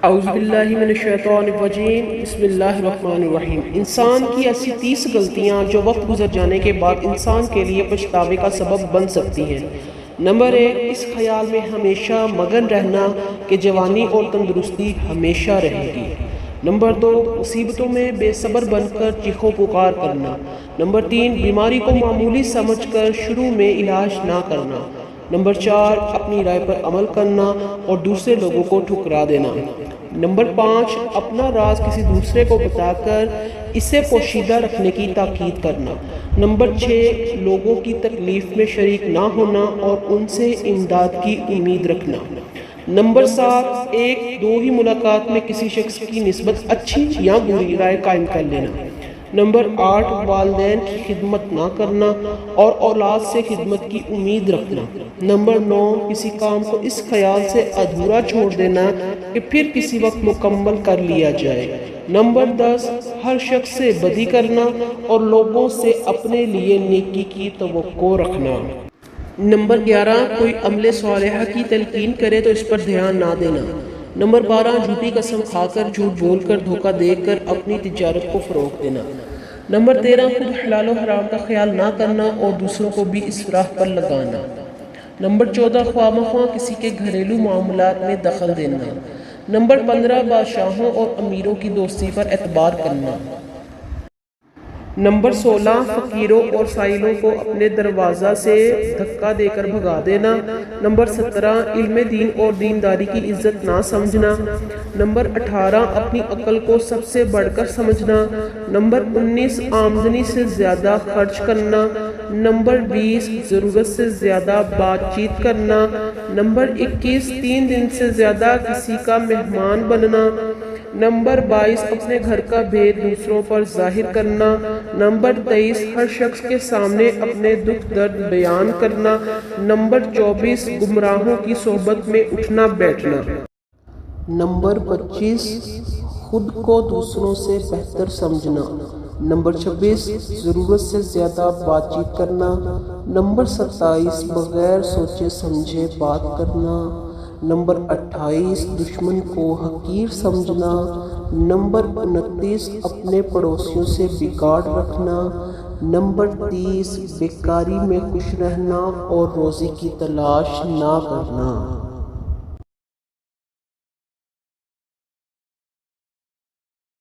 اعوذ باللہ من الشیطان الرجیم، بسم اللہ الرحمن الرحیم۔ انسان کی ایسی 30 غلطیاں جو وقت گزر جانے کے بعد انسان کے لیے پچھتاوے کا سبب بن سکتی ہیں۔ نمبر 1، اس خیال میں ہمیشہ مگن رہنا کہ جوانی اور تندرستی ہمیشہ رہے گی۔ نمبر 2، مصیبتوں میں بے صبر بن کر چیخو پکار کرنا۔ نمبر 3، بیماری کو معمولی سمجھ کر شروع میں علاج نہ کرنا۔ نمبر 4، اپنی رائے پر عمل کرنا اور دوسرے لوگوں کو ٹھکرا دینا۔ نمبر 5، اپنا راز کسی دوسرے کو بتا کر اسے پوشیدہ رکھنے کی تاکید کرنا۔ نمبر 6، لوگوں کی تکلیف میں شریک نہ ہونا اور ان سے امداد کی امید رکھنا۔ نمبر 7، ایک دو ہی ملاقات میں کسی شخص کی نسبت اچھی یا بری رائے قائم کر لینا۔ نمبر 8، والدین کی خدمت نہ کرنا اور اولاد سے خدمت کی امید رکھنا۔ نمبر 9، کسی کام کو اس خیال سے ادھورا چھوڑ دینا کہ پھر کسی وقت مکمل کر لیا جائے۔ نمبر 10، ہر شخص سے بدی کرنا اور لوگوں سے اپنے لیے نیکی کی توقع رکھنا۔ نمبر 11، کوئی عمل صالحہ کی تلقین کرے تو اس پر دھیان نہ دینا۔ نمبر 12، جھوٹی قسم کھا کر، جھوٹ بول کر، دھوکہ دے کر اپنی تجارت کو فروغ دینا۔ نمبر 13، خود حلال و حرام کا خیال نہ کرنا اور دوسروں کو بھی اس راہ پر لگانا۔ نمبر 14، خواہ مخواہ کسی کے گھریلو معاملات میں دخل دینا۔ نمبر 15، بادشاہوں اور امیروں کی دوستی پر اعتبار کرنا۔ نمبر 16، فقیروں اور سائلوں کو اپنے دروازہ سے دھکا دے کر بھگا دینا۔ نمبر 17، علم دین اور دینداری کی عزت نہ سمجھنا۔ نمبر 18، اپنی عقل کو سب سے بڑھ کر سمجھنا۔ نمبر 19، آمدنی سے زیادہ خرچ کرنا۔ نمبر 20، ضرورت سے زیادہ بات چیت کرنا۔ نمبر 21، 3 دن سے زیادہ کسی کا مہمان بننا۔ نمبر 22، اپنے گھر کا بھید دوسروں پر ظاہر کرنا۔ نمبر 23، ہر شخص کے سامنے اپنے دکھ درد بیان کرنا۔ نمبر 24، گمراہوں کی صحبت میں اٹھنا بیٹھنا۔ نمبر 25، خود کو دوسروں سے بہتر سمجھنا۔ نمبر 26، ضرورت سے زیادہ بات چیت کرنا۔ نمبر 27، بغیر سوچے سمجھے بات کرنا۔ نمبر 28، دشمن کو حقیر سمجھنا۔ نمبر 29، اپنے پڑوسیوں سے بگاڑ رکھنا۔ نمبر 30، بیکاری میں خوش رہنا اور روزی کی تلاش نہ کرنا۔